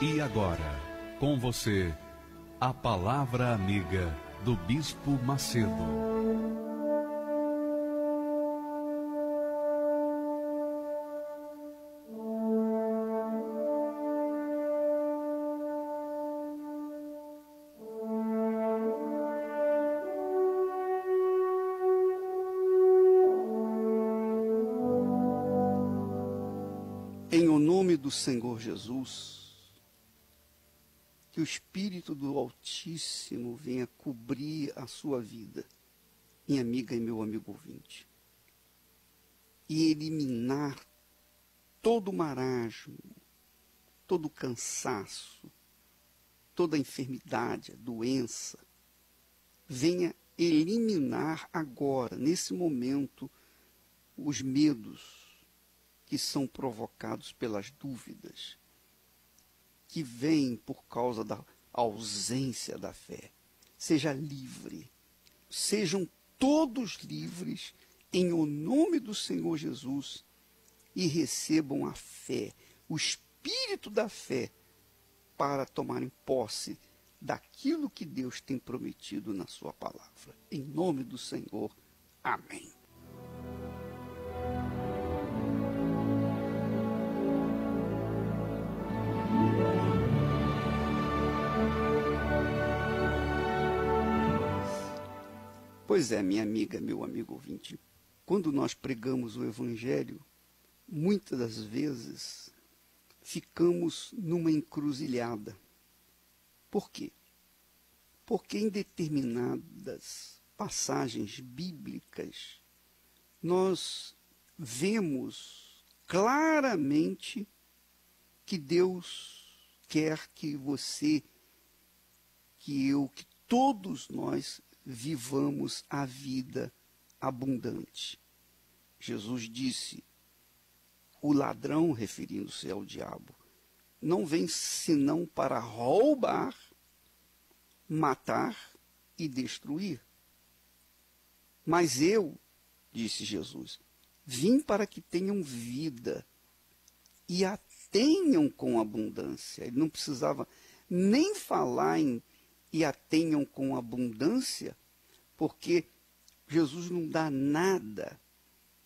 E agora, com você, a Palavra Amiga do Bispo Macedo. Em o nome do Senhor Jesus, que o Espírito do Altíssimo venha cobrir a sua vida, minha amiga e meu amigo ouvinte, e eliminar todo o marasmo, todo o cansaço, toda a enfermidade, a doença. Venha eliminar agora, nesse momento, os medos que são provocados pelas dúvidas, que vêm por causa da ausência da fé. Seja livre, sejam todos livres em o nome do Senhor Jesus e recebam a fé, o espírito da fé, para tomarem posse daquilo que Deus tem prometido na sua palavra. Em nome do Senhor. Amém. Pois é, minha amiga, meu amigo ouvinte, quando nós pregamos o Evangelho, muitas das vezes ficamos numa encruzilhada. Por quê? Porque em determinadas passagens bíblicas, nós vemos claramente que Deus quer que você, que eu, que todos nós vivamos a vida abundante. Jesus disse, o ladrão, referindo-se ao diabo, não vem senão para roubar, matar e destruir. Mas eu, disse Jesus, vim para que tenham vida e a tenham com abundância. Ele não precisava nem falar em e a tenham com abundância, porque Jesus não dá nada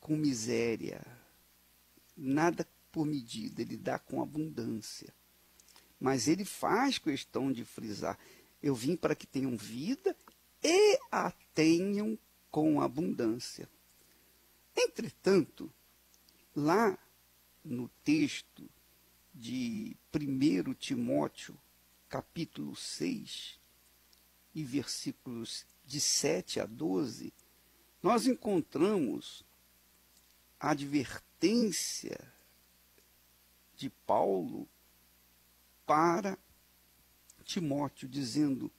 com miséria, nada por medida, ele dá com abundância. Mas ele faz questão de frisar, eu vim para que tenham vida e a tenham com abundância. Entretanto, lá no texto de 1 Timóteo, capítulo 6, e versículos de 7 a 12, nós encontramos a advertência de Paulo para Timóteo, dizendo,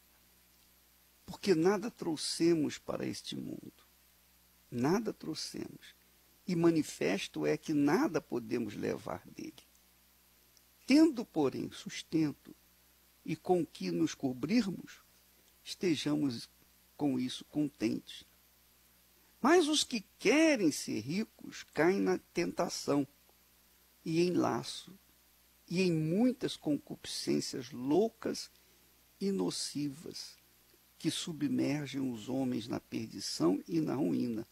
porque nada trouxemos para este mundo, nada trouxemos, e manifesto é que nada podemos levar dele. Tendo, porém, sustento e com que nos cobrirmos, estejamos com isso contentes. Mas os que querem ser ricos caem na tentação e em laço e em muitas concupiscências loucas e nocivas que submergem os homens na perdição e na ruína.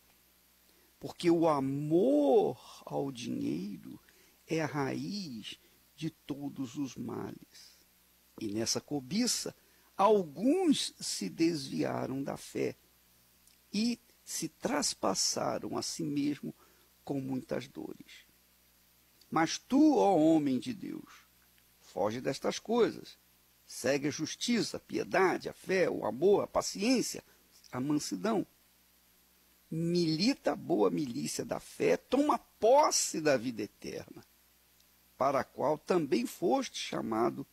Porque o amor ao dinheiro é a raiz de todos os males. E nessa cobiça, alguns se desviaram da fé e se traspassaram a si mesmo com muitas dores. Mas tu, ó homem de Deus, foge destas coisas. Segue a justiça, a piedade, a fé, o amor, a paciência, a mansidão. Milita a boa milícia da fé, toma posse da vida eterna, para a qual também foste chamado,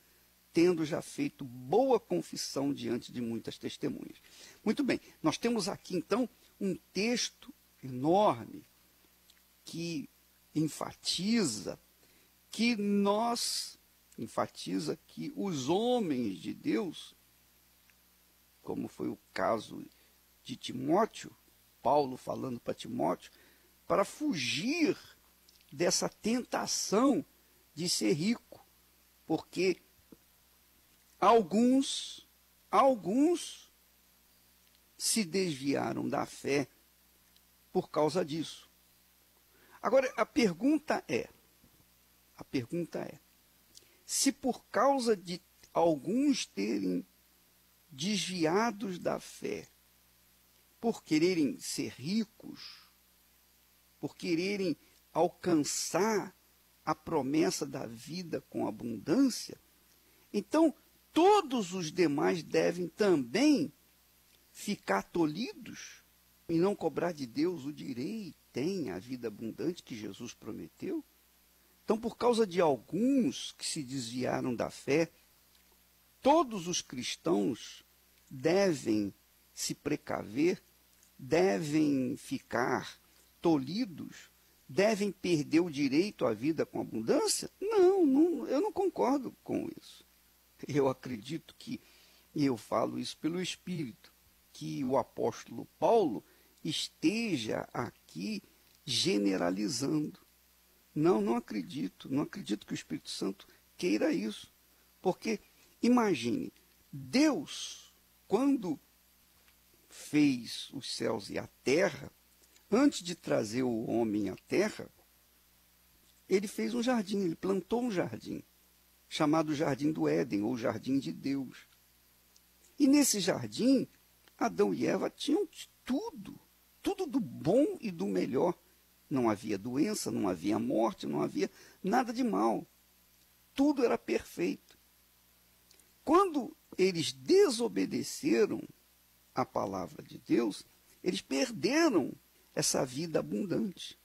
tendo já feito boa confissão diante de muitas testemunhas. Muito bem, nós temos aqui então um texto enorme que enfatiza que os homens de Deus, como foi o caso de Timóteo, Paulo falando para Timóteo, para fugir dessa tentação de ser rico, porque alguns se desviaram da fé por causa disso. Agora, a pergunta é, se por causa de alguns terem desviados da fé, por quererem ser ricos, por quererem alcançar a promessa da vida com abundância, então todos os demais devem também ficar tolhidos e não cobrar de Deus o direito, tem a vida abundante que Jesus prometeu? Então, por causa de alguns que se desviaram da fé, todos os cristãos devem se precaver, devem ficar tolhidos, devem perder o direito à vida com abundância? Não, eu não concordo com isso. Eu acredito que, e eu falo isso pelo Espírito, que o apóstolo Paulo esteja aqui generalizando. Não acredito que o Espírito Santo queira isso. Porque, imagine, Deus, quando fez os céus e a terra, antes de trazer o homem à terra, ele fez um jardim, ele plantou um jardim, chamado Jardim do Éden, ou Jardim de Deus. E nesse jardim, Adão e Eva tinham tudo do bom e do melhor. Não havia doença, não havia morte, não havia nada de mal. Tudo era perfeito. Quando eles desobedeceram a palavra de Deus, eles perderam essa vida abundante.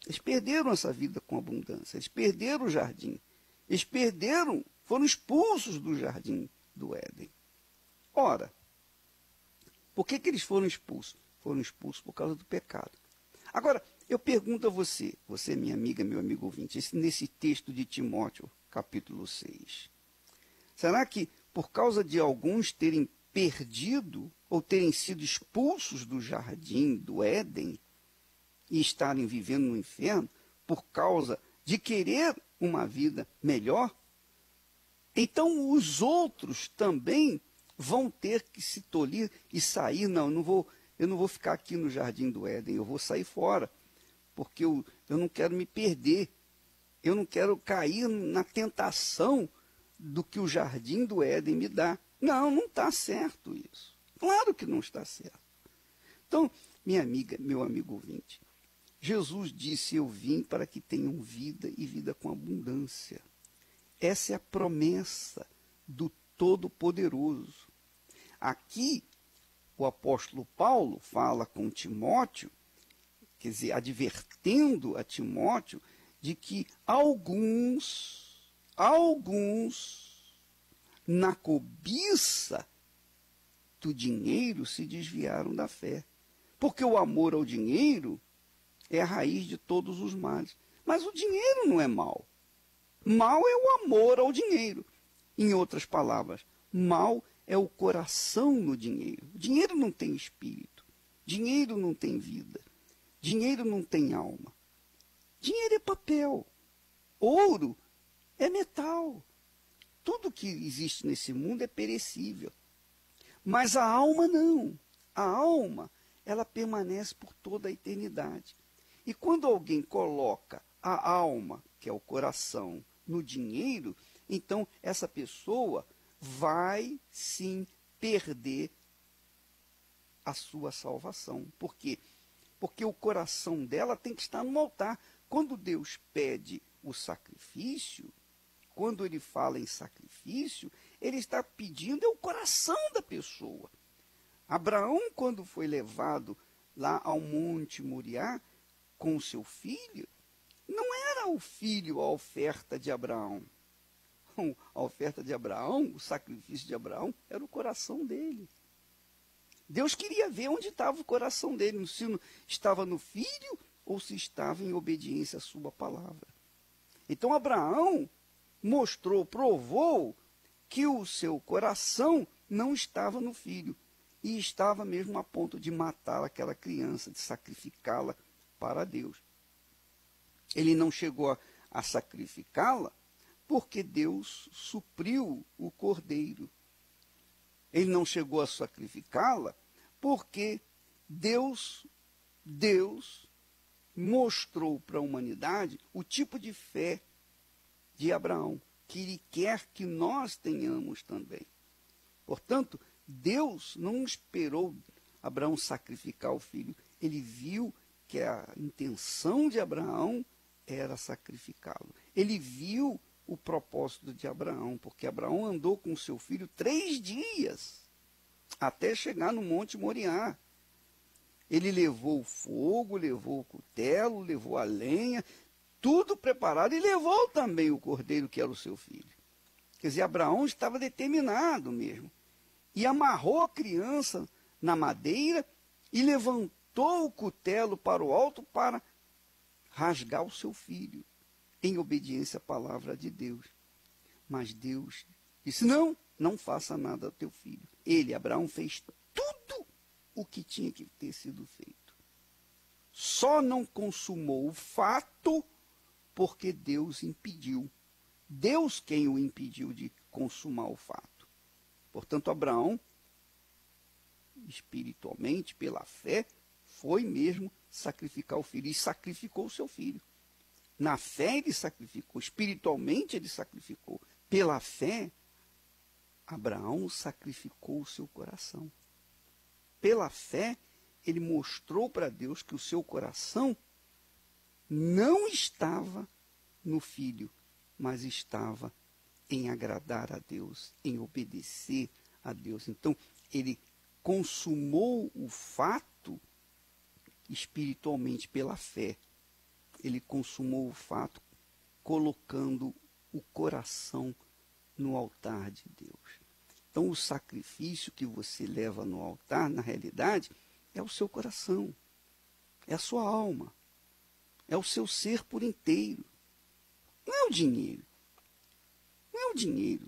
Eles perderam essa vida com abundância. Eles perderam o jardim. Eles foram expulsos do jardim do Éden. Ora, por que eles foram expulsos? Foram expulsos por causa do pecado. Agora, eu pergunto a você, minha amiga, meu amigo ouvinte, nesse texto de Timóteo, capítulo 6, será que por causa de alguns terem perdido ou terem sido expulsos do jardim do Éden e estarem vivendo no inferno por causa de querer uma vida melhor, então os outros também vão ter que se tolir e sair? Não, eu não vou ficar aqui no jardim do Éden, eu vou sair fora, porque eu não quero me perder, eu não quero cair na tentação do que o jardim do Éden me dá. Não está certo isso. Claro que não está certo. Então, minha amiga, meu amigo ouvinte, Jesus disse: eu vim para que tenham vida e vida com abundância. Essa é a promessa do Todo-Poderoso. Aqui, o apóstolo Paulo fala com Timóteo, quer dizer, advertendo a Timóteo de que alguns, na cobiça do dinheiro, se desviaram da fé. Porque o amor ao dinheiro é a raiz de todos os males. Mas o dinheiro não é mal. Mal é o amor ao dinheiro. Em outras palavras, mal é o coração no dinheiro. Dinheiro não tem espírito. Dinheiro não tem vida. Dinheiro não tem alma. Dinheiro é papel. Ouro é metal. Tudo que existe nesse mundo é perecível. Mas a alma não. A alma, ela permanece por toda a eternidade. E quando alguém coloca a alma, que é o coração, no dinheiro, então essa pessoa vai sim perder a sua salvação. Por quê? Porque o coração dela tem que estar no altar. Quando Deus pede o sacrifício, quando ele fala em sacrifício, ele está pedindo é o coração da pessoa. Abraão, quando foi levado lá ao Monte Moriá com o seu filho, não era o filho a oferta de Abraão. A oferta de Abraão, o sacrifício de Abraão, era o coração dele. Deus queria ver onde estava o coração dele, se estava no filho ou se estava em obediência à sua palavra. Então Abraão provou que o seu coração não estava no filho e estava mesmo a ponto de matar aquela criança, de sacrificá-la para Deus. Ele não chegou a sacrificá-la porque Deus supriu o cordeiro. ele não chegou a sacrificá-la, porque Deus mostrou para a humanidade o tipo de fé de Abraão, que ele quer que nós tenhamos também. Portanto, Deus não esperou Abraão sacrificar o filho. Ele viu que a intenção de Abraão era sacrificá-lo. Ele viu o propósito de Abraão, porque Abraão andou com seu filho 3 dias, até chegar no Monte Moriá. Ele levou o fogo, levou o cutelo, levou a lenha, tudo preparado, e levou também o cordeiro, que era o seu filho. Quer dizer, Abraão estava determinado mesmo. E amarrou a criança na madeira e levantou o cutelo para o alto para rasgar o seu filho, em obediência à palavra de Deus. Mas Deus disse, não faça nada ao teu filho. Ele, Abraão, fez tudo o que tinha que ter sido feito. Só não consumou o fato porque Deus impediu. Deus quem o impediu de consumar o fato. Portanto, Abraão, espiritualmente, pela fé, foi mesmo sacrificar o filho. E sacrificou o seu filho. Na fé ele sacrificou, espiritualmente ele sacrificou. Pela fé, Abraão sacrificou o seu coração. Pela fé, ele mostrou para Deus que o seu coração não estava no filho, mas estava em agradar a Deus, em obedecer a Deus. Então, ele consumou o fato espiritualmente pela fé. Ele consumou o fato colocando o coração no altar de Deus. Então, o sacrifício que você leva no altar, na realidade, é o seu coração, é a sua alma, é o seu ser por inteiro. Não é o dinheiro. Não é o dinheiro.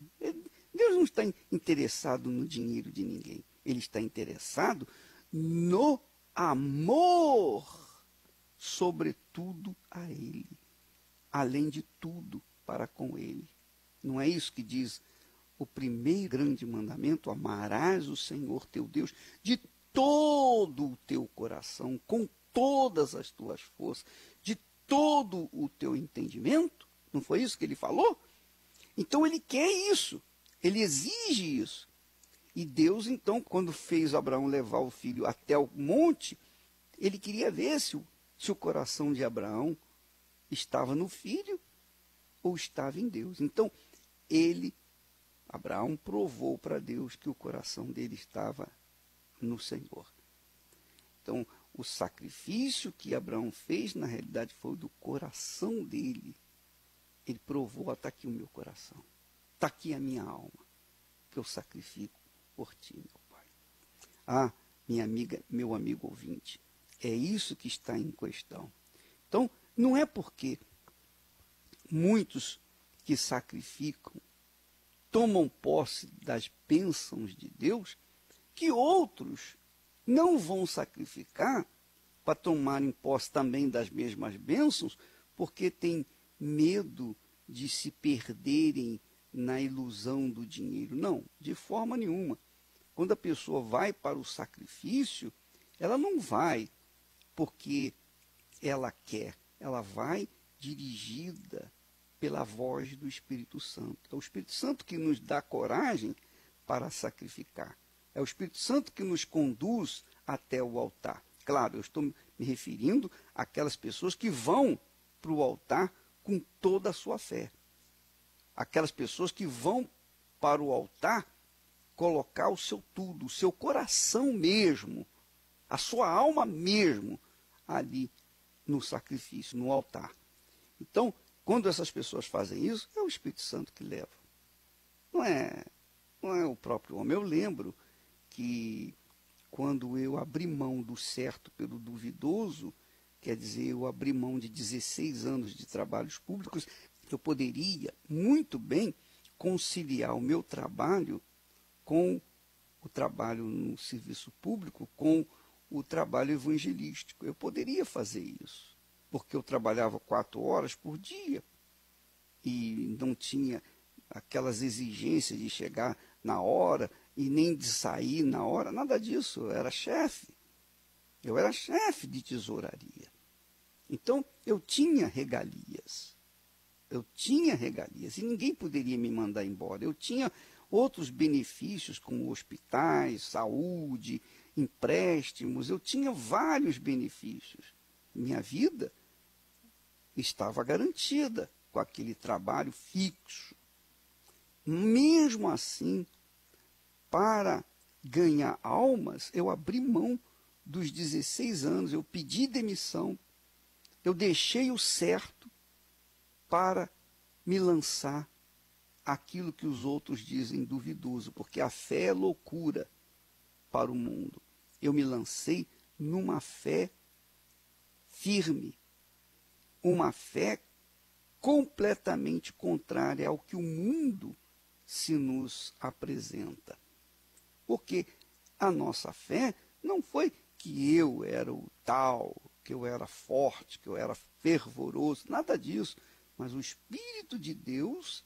Deus não está interessado no dinheiro de ninguém. Ele está interessado no amor, sobretudo a Ele, além de tudo para com Ele. Não é isso que diz o primeiro grande mandamento? Amarás o Senhor teu Deus de todo o teu coração, com todas as tuas forças, de todo o teu entendimento. Não foi isso que ele falou? Então ele quer isso, ele exige isso. E Deus, então, quando fez Abraão levar o filho até o monte, ele queria ver se o coração de Abraão estava no filho ou estava em Deus. Então, Abraão, provou para Deus que o coração dele estava no Senhor. Então, o sacrifício que Abraão fez, na realidade, foi do coração dele. Ele provou, está aqui o meu coração, está aqui a minha alma, que eu sacrifico por ti, meu Pai. Ah, minha amiga, meu amigo ouvinte, é isso que está em questão. Então, não é porque muitos que sacrificam tomam posse das bênçãos de Deus, que outros não vão sacrificar para tomarem posse também das mesmas bênçãos, porque têm medo de se perderem na ilusão do dinheiro. Não, de forma nenhuma. Quando a pessoa vai para o sacrifício, ela não vai porque ela quer, ela vai dirigida pela voz do Espírito Santo. É o Espírito Santo que nos dá coragem para sacrificar. É o Espírito Santo que nos conduz até o altar. Claro, eu estou me referindo àquelas pessoas que vão para o altar com toda a sua fé. Aquelas pessoas que vão para o altar colocar o seu tudo, o seu coração mesmo, a sua alma mesmo, ali no sacrifício, no altar. Então, quando essas pessoas fazem isso, é o Espírito Santo que leva. Não é o próprio homem. Eu lembro que quando eu abri mão do certo pelo duvidoso, quer dizer, eu abri mão de 16 anos de trabalhos públicos, eu poderia muito bem conciliar o meu trabalho com o trabalho no serviço público, com o trabalho evangelístico. Eu poderia fazer isso, porque eu trabalhava 4 horas por dia e não tinha aquelas exigências de chegar na hora e nem de sair na hora, nada disso. Eu era chefe. Eu era chefe de tesouraria. Então, eu tinha regalias. Eu tinha regalias e ninguém poderia me mandar embora. Eu tinha outros benefícios, como hospitais, saúde, empréstimos. Eu tinha vários benefícios. Minha vida estava garantida com aquele trabalho fixo. Mesmo assim, para ganhar almas, eu abri mão dos 16 anos, eu pedi demissão, eu deixei o certo para me lançar aquilo que os outros dizem duvidoso, porque a fé é loucura para o mundo. Eu me lancei numa fé firme, uma fé completamente contrária ao que o mundo se nos apresenta. Porque a nossa fé não foi que eu era o tal, que eu era forte, que eu era fervoroso, nada disso. Mas o Espírito de Deus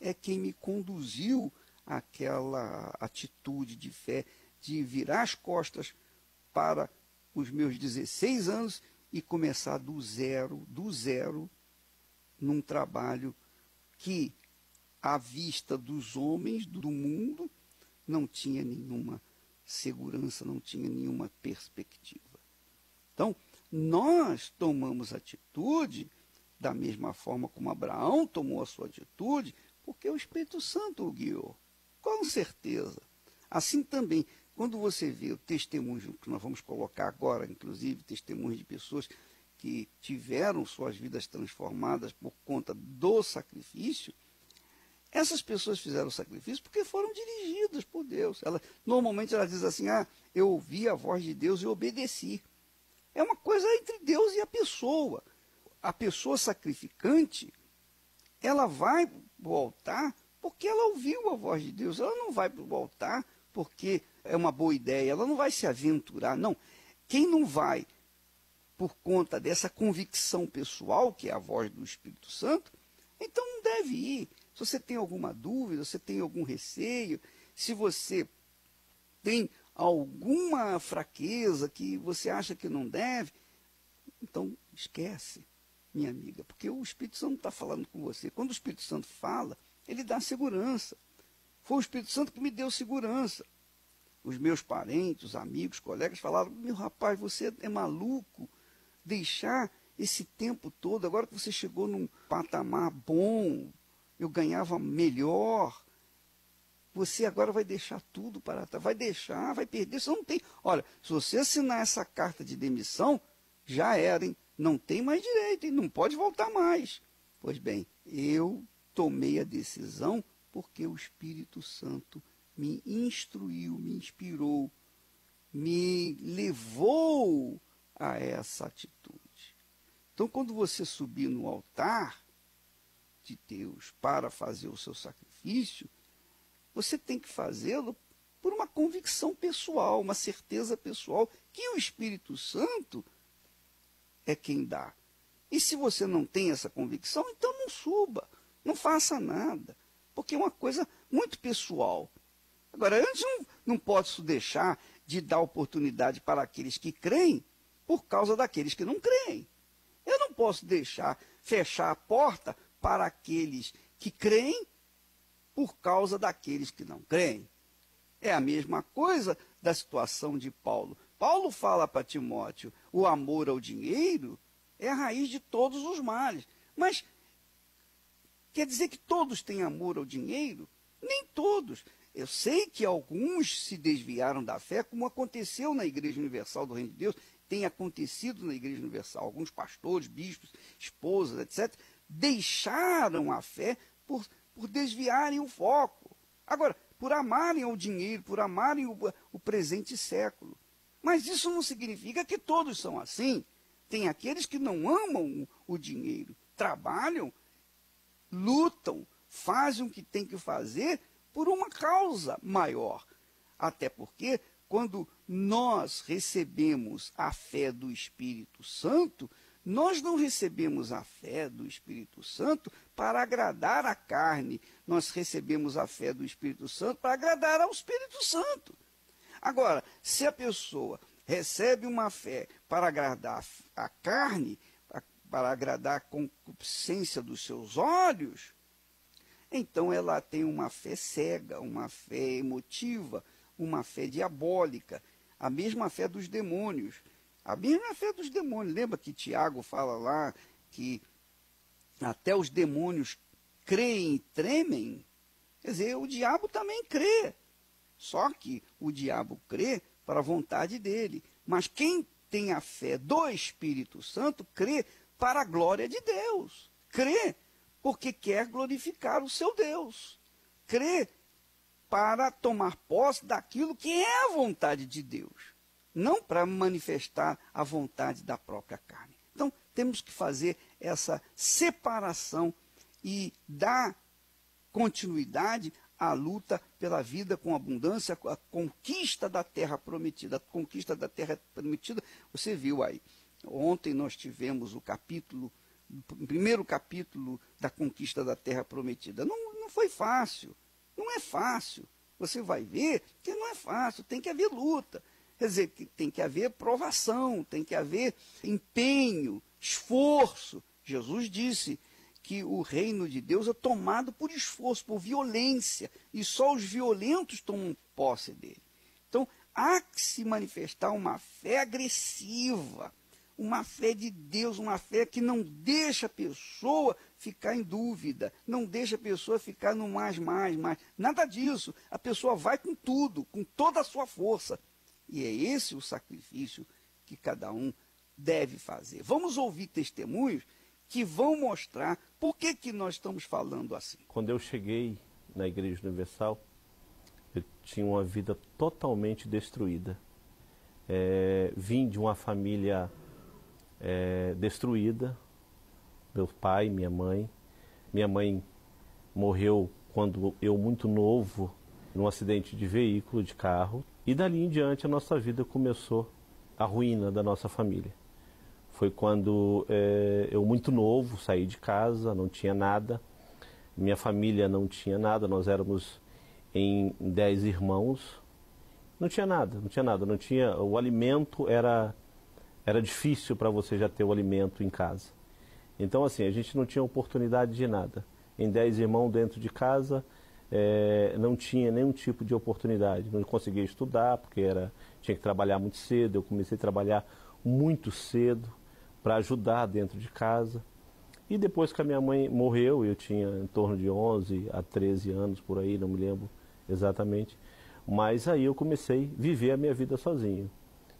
é quem me conduziu àquela atitude de fé, de virar as costas para os meus 16 anos e começar do zero, num trabalho que, à vista dos homens do mundo, não tinha nenhuma segurança, não tinha nenhuma perspectiva. Então, nós tomamos atitude da mesma forma como Abraão tomou a sua atitude, porque o Espírito Santo o guiou. Com certeza. Assim também, quando você vê o testemunho, que nós vamos colocar agora, inclusive, testemunhos de pessoas que tiveram suas vidas transformadas por conta do sacrifício, essas pessoas fizeram o sacrifício porque foram dirigidas por Deus. Normalmente elas dizem assim, eu ouvi a voz de Deus e obedeci. É uma coisa entre Deus e a pessoa. A pessoa sacrificante, ela vai voltar porque ela ouviu a voz de Deus. Ela não vai voltar porque é uma boa ideia. Ela não vai se aventurar. Não. Quem não vai por conta dessa convicção pessoal, que é a voz do Espírito Santo, então não deve ir. Se você tem alguma dúvida, se você tem algum receio, se você tem alguma fraqueza que você acha que não deve, então esquece, minha amiga, porque o Espírito Santo está falando com você. Quando o Espírito Santo fala, ele dá segurança. Foi o Espírito Santo que me deu segurança. Os meus parentes, os amigos, colegas falaram, meu rapaz, você é maluco, deixar esse tempo todo, agora que você chegou num patamar bom, eu ganhava melhor, você agora vai deixar tudo para trás, vai perder, você não tem. Olha, se você assinar essa carta de demissão, já era, hein? Não tem mais direito, hein? Não pode voltar mais. Pois bem, eu tomei a decisão porque o Espírito Santo me instruiu, me inspirou, me levou a essa atitude. Então, quando você subir no altar de Deus para fazer o seu sacrifício, você tem que fazê-lo por uma convicção pessoal, uma certeza pessoal que o Espírito Santo é quem dá. E se você não tem essa convicção, então não suba, não faça nada, porque é uma coisa muito pessoal. Agora, antes não posso deixar de dar oportunidade para aqueles que creem por causa daqueles que não creem. Eu não posso fechar a porta para aqueles que creem por causa daqueles que não creem. É a mesma coisa da situação de Paulo. Paulo fala para Timóteo, o amor ao dinheiro é a raiz de todos os males. Mas quer dizer que todos têm amor ao dinheiro? Nem todos. Eu sei que alguns se desviaram da fé, como aconteceu na Igreja Universal do Reino de Deus, tem acontecido na Igreja Universal. Alguns pastores, bispos, esposas, etc., deixaram a fé por desviarem o foco. Agora, por amarem ao dinheiro, por amarem o presente século. Mas isso não significa que todos são assim. Tem aqueles que não amam o dinheiro, trabalham, lutam, fazem o que tem que fazer por uma causa maior. Até porque, quando nós recebemos a fé do Espírito Santo, Nós não recebemos a fé do Espírito Santo para agradar a carne. Nós recebemos a fé do Espírito Santo para agradar ao Espírito Santo. Agora, se a pessoa recebe uma fé para agradar a carne, para agradar a concupiscência dos seus olhos, então ela tem uma fé cega, uma fé emotiva, uma fé diabólica, a mesma fé dos demônios. A mesma fé dos demônios. Lembra que Tiago fala lá que até os demônios creem e tremem? Quer dizer, o diabo também crê. Só que o diabo crê para a vontade dele. Mas quem tem a fé do Espírito Santo crê para a glória de Deus. Crê porque quer glorificar o seu Deus. Crê para tomar posse daquilo que é a vontade de Deus. Não para manifestar a vontade da própria carne. Então, temos que fazer essa separação e dar continuidade à luta pela vida com abundância, a conquista da terra prometida. A conquista da terra prometida, você viu aí. Ontem nós tivemos o primeiro capítulo da conquista da terra prometida. Não foi fácil, não é fácil. Você vai ver que não é fácil, tem que haver luta. Quer dizer, tem que haver provação, tem que haver empenho, esforço. Jesus disse que o reino de Deus é tomado por esforço, por violência, e só os violentos tomam posse dele. Então, há que se manifestar uma fé agressiva, uma fé de Deus, uma fé que não deixa a pessoa ficar em dúvida, não deixa a pessoa ficar no mais. Nada disso. A pessoa vai com tudo, com toda a sua força. E é esse o sacrifício que cada um deve fazer. Vamos ouvir testemunhos que vão mostrar por que nós estamos falando assim. Quando eu cheguei na Igreja Universal, eu tinha uma vida totalmente destruída. Vim de uma família destruída, meu pai, minha mãe. Minha mãe morreu quando eu, muito novo, num acidente de veículo, de carro. E dali em diante a nossa vida começou, a ruína da nossa família. Foi quando eu, muito novo, saí de casa, não tinha nada. Minha família não tinha nada, nós éramos em 10 irmãos. Não tinha nada. O alimento era difícil para você já ter o alimento em casa. Então, assim, a gente não tinha oportunidade de nada. Em 10 irmãos dentro de casa, não tinha nenhum tipo de oportunidade. Não conseguia estudar, porque tinha que trabalhar muito cedo. Eu comecei a trabalhar muito cedo para ajudar dentro de casa. E depois que a minha mãe morreu, eu tinha em torno de 11 a 13 anos, por aí, não me lembro exatamente. Mas aí eu comecei a viver a minha vida sozinho.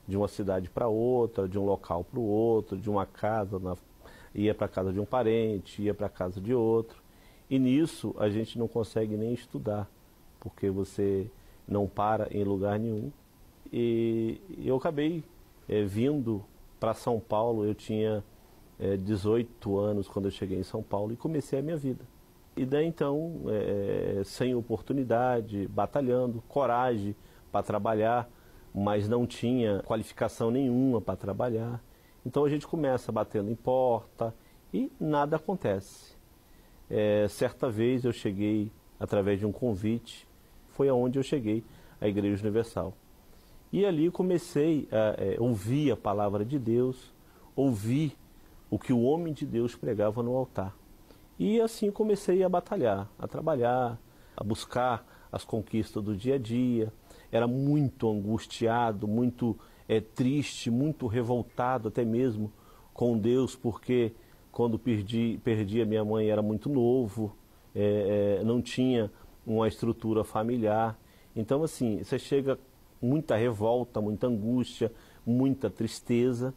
De uma cidade para outra, de um local para o outro, de uma casa, ia para a casa de um parente, ia para a casa de outro. E nisso a gente não consegue nem estudar, porque você não para em lugar nenhum. E eu acabei vindo para São Paulo. Eu tinha 18 anos quando eu cheguei em São Paulo e comecei a minha vida. E daí então, sem oportunidade, batalhando, coragem para trabalhar, mas não tinha qualificação nenhuma para trabalhar. Então a gente começa batendo em porta e nada acontece. Certa vez eu cheguei, através de um convite, foi aonde eu cheguei, à Igreja Universal. E ali comecei a ouvir a palavra de Deus, ouvir o que o homem de Deus pregava no altar. E assim comecei a batalhar, a trabalhar, a buscar as conquistas do dia a dia. Era muito angustiado, muito triste, muito revoltado até mesmo com Deus, porque quando perdi a minha mãe era muito novo, não tinha uma estrutura familiar. Então assim, você chega muita revolta, muita angústia, muita tristeza.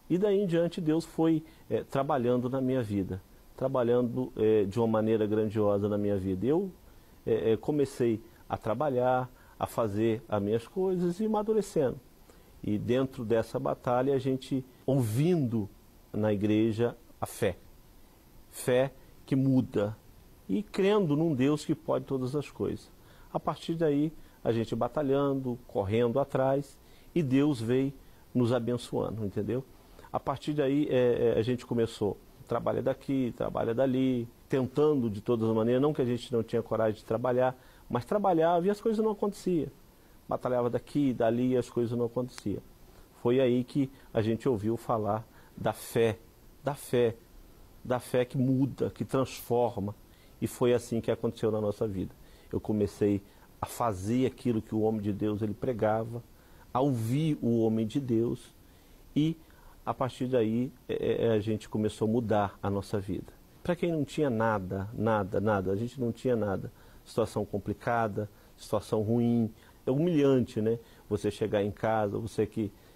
E daí em diante Deus foi trabalhando na minha vida, trabalhando de uma maneira grandiosa na minha vida. Eu comecei a trabalhar, a fazer as minhas coisas e amadurecendo. E dentro dessa batalha a gente ouvindo na igreja a fé. Fé que muda e crendo num Deus que pode todas as coisas. A partir daí a gente batalhando, correndo atrás e Deus veio nos abençoando, entendeu? A partir daí a gente começou, trabalha daqui, trabalha dali, tentando de todas as maneiras, não que a gente não tinha coragem de trabalhar, mas trabalhava e as coisas não aconteciam. Batalhava daqui, dali e as coisas não aconteciam. Foi aí que a gente ouviu falar da fé que muda, que transforma. E foi assim que aconteceu na nossa vida. Eu comecei a fazer aquilo que o homem de Deus ele pregava, a ouvir o homem de Deus, e a partir daí a gente começou a mudar a nossa vida. Para quem não tinha nada, a gente não tinha nada, situação complicada, situação ruim, é humilhante, né? Você chegar em casa,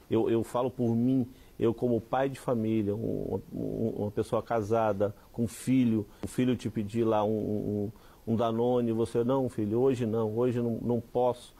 eu falo por mim, eu como pai de família, uma pessoa casada, com filho, o filho te pedir lá um Danone, você, não filho, hoje não posso,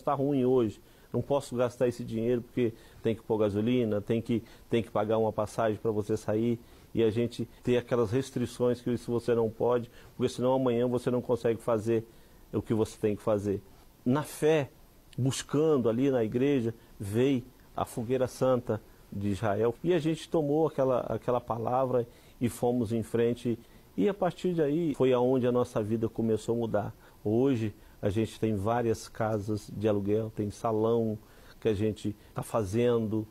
tá ruim hoje, não posso gastar esse dinheiro porque tem que pôr gasolina, tem que pagar uma passagem para você sair, e a gente tem aquelas restrições que isso você não pode, porque senão amanhã você não consegue fazer o que você tem que fazer. Na fé, buscando ali na igreja, veio a Fogueira Santa de Israel, e a gente tomou aquela palavra e fomos em frente, e a partir daí foi aonde a nossa vida começou a mudar. Hoje a gente tem várias casas de aluguel, tem salão que a gente está fazendo,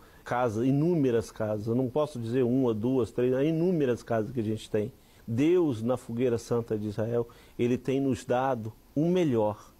inúmeras casas, eu não posso dizer uma, duas, três, inúmeras casas que a gente tem. Deus, na Fogueira Santa de Israel, Ele tem nos dado o melhor,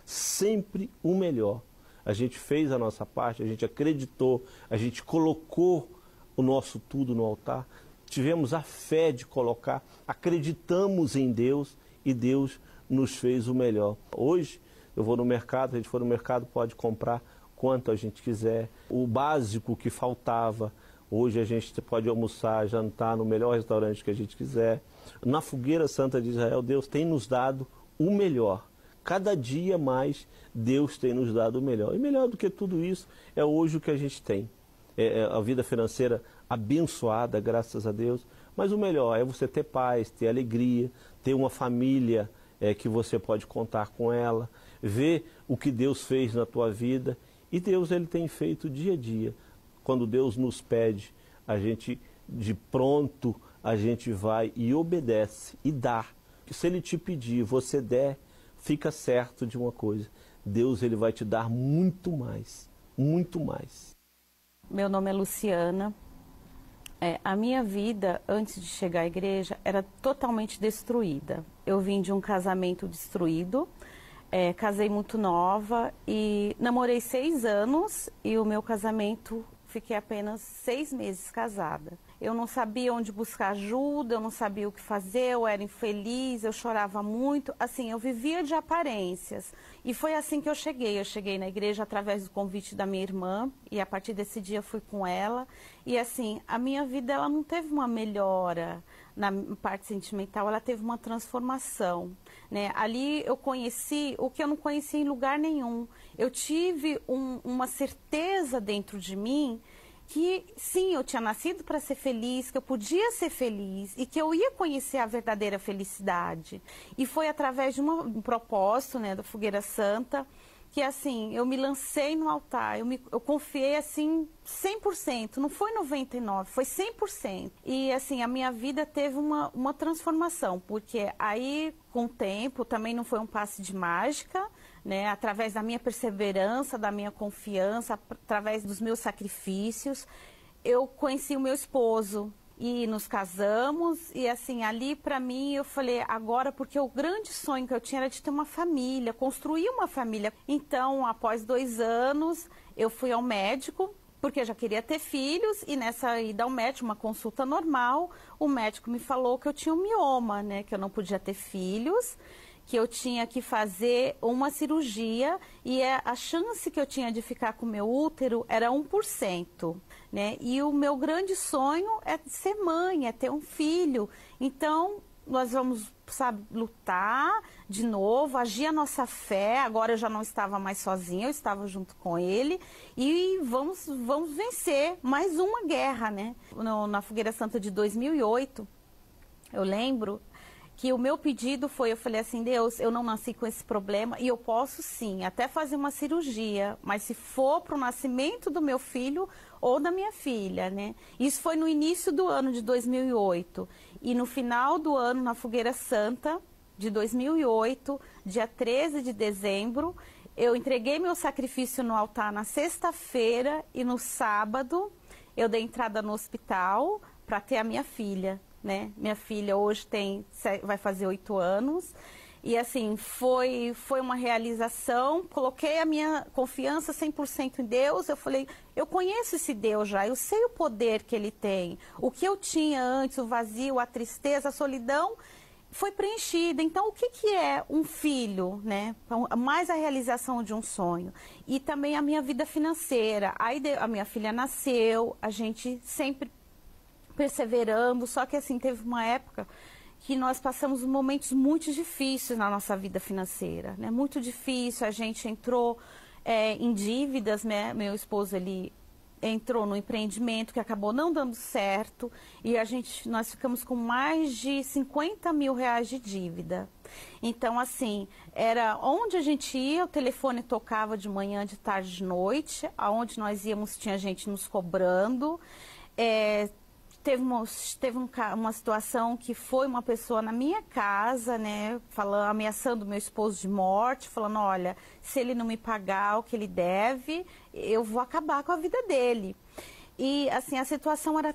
sempre o melhor. A gente fez a nossa parte, a gente acreditou, a gente colocou o nosso tudo no altar, tivemos a fé de colocar, acreditamos em Deus e Deus nos fez o melhor. Hoje eu vou no mercado, a gente for no mercado pode comprar quanto a gente quiser, o básico que faltava, hoje a gente pode almoçar, jantar no melhor restaurante que a gente quiser. Na Fogueira Santa de Israel, Deus tem nos dado o melhor. Cada dia mais Deus tem nos dado o melhor. E melhor do que tudo isso é hoje o que a gente tem. É a vida financeira abençoada, graças a Deus. Mas o melhor é você ter paz, ter alegria, ter uma família que você pode contar com ela, ver o que Deus fez na tua vida. E Deus ele tem feito dia a dia. Quando Deus nos pede, a gente de pronto, a gente vai e obedece e dá. Se Ele te pedir, você der, fica certo de uma coisa, Deus ele vai te dar muito mais, muito mais. Meu nome é Luciana. A minha vida, antes de chegar à igreja, era totalmente destruída. Eu vim de um casamento destruído, casei muito nova e namorei 6 anos e o meu casamento, fiquei apenas 6 meses casada. Eu não sabia onde buscar ajuda, eu não sabia o que fazer, eu era infeliz, eu chorava muito. Assim, eu vivia de aparências. E foi assim que eu cheguei. Eu cheguei na igreja através do convite da minha irmã e a partir desse dia eu fui com ela. E assim, a minha vida ela não teve uma melhora na parte sentimental, ela teve uma transformação, né? Ali eu conheci o que eu não conhecia em lugar nenhum. Eu tive uma certeza dentro de mim que sim, eu tinha nascido para ser feliz, que eu podia ser feliz e que eu ia conhecer a verdadeira felicidade. E foi através de um propósito, né, da Fogueira Santa, que assim, eu me lancei no altar, eu confiei assim 100%, não foi 99%, foi 100%. E assim, a minha vida teve uma transformação, porque aí com o tempo, também não foi um passe de mágica, né? Através da minha perseverança, da minha confiança, através dos meus sacrifícios, eu conheci o meu esposo. E nos casamos, e assim, ali para mim eu falei, agora, porque o grande sonho que eu tinha era de ter uma família, construir uma família. Então, após 2 anos, eu fui ao médico, porque eu já queria ter filhos, e nessa ida ao médico, uma consulta normal, o médico me falou que eu tinha um mioma, né, que eu não podia ter filhos, que eu tinha que fazer uma cirurgia, e a chance que eu tinha de ficar com o meu útero era 1%. Né? E o meu grande sonho é ser mãe, é ter um filho. Então, nós vamos, sabe, lutar de novo, agir a nossa fé. Agora eu já não estava mais sozinha, eu estava junto com ele. E vamos vencer mais uma guerra, né? Na Fogueira Santa de 2008, eu lembro que o meu pedido foi, eu falei assim, Deus, eu não nasci com esse problema e eu posso sim, até fazer uma cirurgia, mas se for para o nascimento do meu filho ou da minha filha, né? Isso foi no início do ano de 2008 e no final do ano, na Fogueira Santa de 2008, dia 13 de dezembro, eu entreguei meu sacrifício no altar na sexta-feira e no sábado eu dei entrada no hospital para ter a minha filha. Né? Minha filha hoje vai fazer 8 anos e assim, foi uma realização, coloquei a minha confiança 100% em Deus, eu falei, eu conheço esse Deus já, eu sei o poder que Ele tem, o que eu tinha antes, o vazio, a tristeza, a solidão, foi preenchida. Então, o que é um filho, né? Mais a realização de um sonho. E também a minha vida financeira, aí a minha filha nasceu, a gente sempre perseverando, só que assim, teve uma época que nós passamos momentos muito difíceis na nossa vida financeira, né? Muito difícil, a gente entrou em dívidas, né? Meu esposo, ele entrou no empreendimento que acabou não dando certo e nós ficamos com mais de 50 mil reais de dívida. Então, assim, era onde a gente ia, o telefone tocava de manhã, de tarde, de noite, aonde nós íamos tinha gente nos cobrando, Teve uma situação que foi uma pessoa na minha casa, né, ameaçando meu esposo de morte, falando, olha, se ele não me pagar o que ele deve, eu vou acabar com a vida dele. E assim, a situação era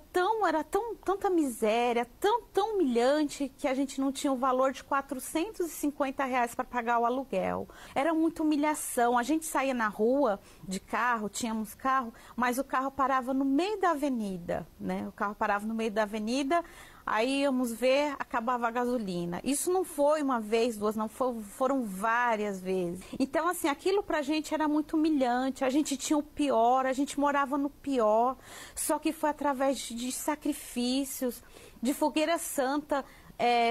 tanta miséria, tão humilhante, que a gente não tinha o valor de R$ 450 para pagar o aluguel. Era muita humilhação. A gente saía na rua de carro, tínhamos carro, mas o carro parava no meio da avenida, né? O carro parava no meio da avenida, aí íamos ver, acabava a gasolina. Isso não foi uma vez, duas, não, foram várias vezes. Então, assim, aquilo pra gente era muito humilhante, a gente tinha o pior, a gente morava no pior, só que foi através de sacrifícios, de Fogueira Santa,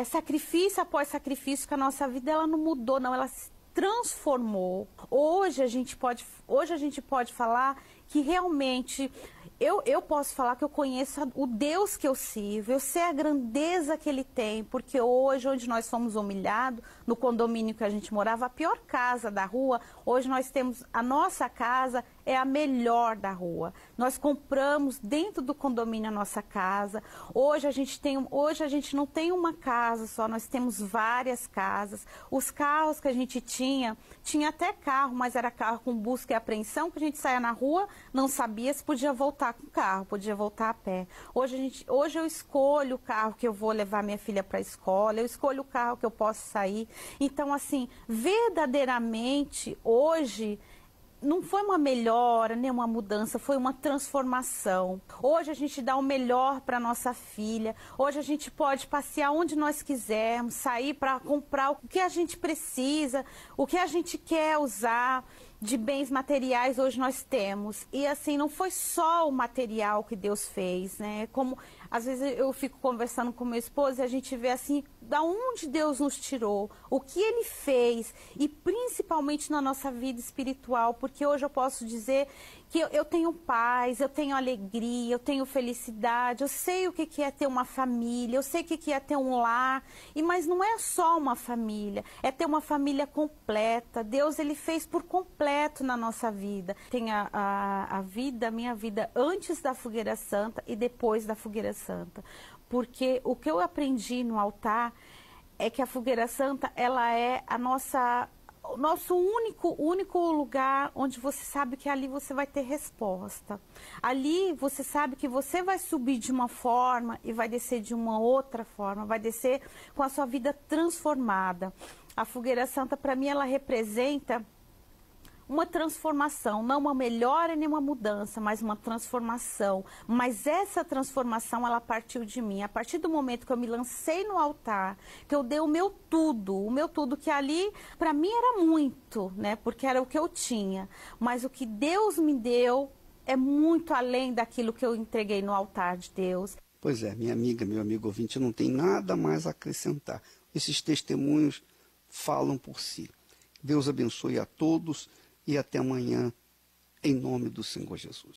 sacrifício após sacrifício, que a nossa vida ela não mudou, não, ela se transformou. Hoje a gente pode falar que realmente... Eu posso falar que eu conheço o Deus que eu sirvo, eu sei a grandeza que Ele tem, porque hoje, onde nós fomos humilhados, no condomínio que a gente morava, a pior casa da rua, hoje nós temos, a nossa casa é a melhor da rua. Nós compramos dentro do condomínio a nossa casa, hoje a gente não tem uma casa só, nós temos várias casas. Os carros que a gente tinha até carro, mas era carro com busca e apreensão, que a gente saía na rua, não sabia se podia voltar com o carro, podia voltar a pé. Hoje eu escolho o carro que eu vou levar minha filha para a escola, eu escolho o carro que eu posso sair. Então, assim, verdadeiramente, hoje, não foi uma melhora, nem uma mudança, foi uma transformação. Hoje a gente dá o melhor para nossa filha, hoje a gente pode passear onde nós quisermos, sair para comprar o que a gente precisa, o que a gente quer usar. De bens materiais hoje nós temos. E assim, não foi só o material que Deus fez, né? Como às vezes eu fico conversando com meu esposo e a gente vê assim, da onde Deus nos tirou, o que Ele fez, e principalmente na nossa vida espiritual, porque hoje eu posso dizer que eu tenho paz, eu tenho alegria, eu tenho felicidade, eu sei o que é ter uma família, eu sei o que é ter um lar, mas não é só uma família, é ter uma família completa. Deus, Ele fez por completo na nossa vida. Tem a minha vida antes da Fogueira Santa e depois da Fogueira Santa, porque o que eu aprendi no altar é que a Fogueira Santa, ela é o nosso único lugar onde você sabe que ali você vai ter resposta. Ali você sabe que você vai subir de uma forma e vai descer de uma outra forma, vai descer com a sua vida transformada. A Fogueira Santa, para mim, ela representa uma transformação, não uma melhora nem uma mudança, mas uma transformação. Mas essa transformação, ela partiu de mim. A partir do momento que eu me lancei no altar, que eu dei o meu tudo, que ali, para mim, era muito, né? Porque era o que eu tinha. Mas o que Deus me deu é muito além daquilo que eu entreguei no altar de Deus. Pois é, minha amiga, meu amigo ouvinte, não tem nada mais a acrescentar. Esses testemunhos falam por si. Deus abençoe a todos e até amanhã, em nome do Senhor Jesus.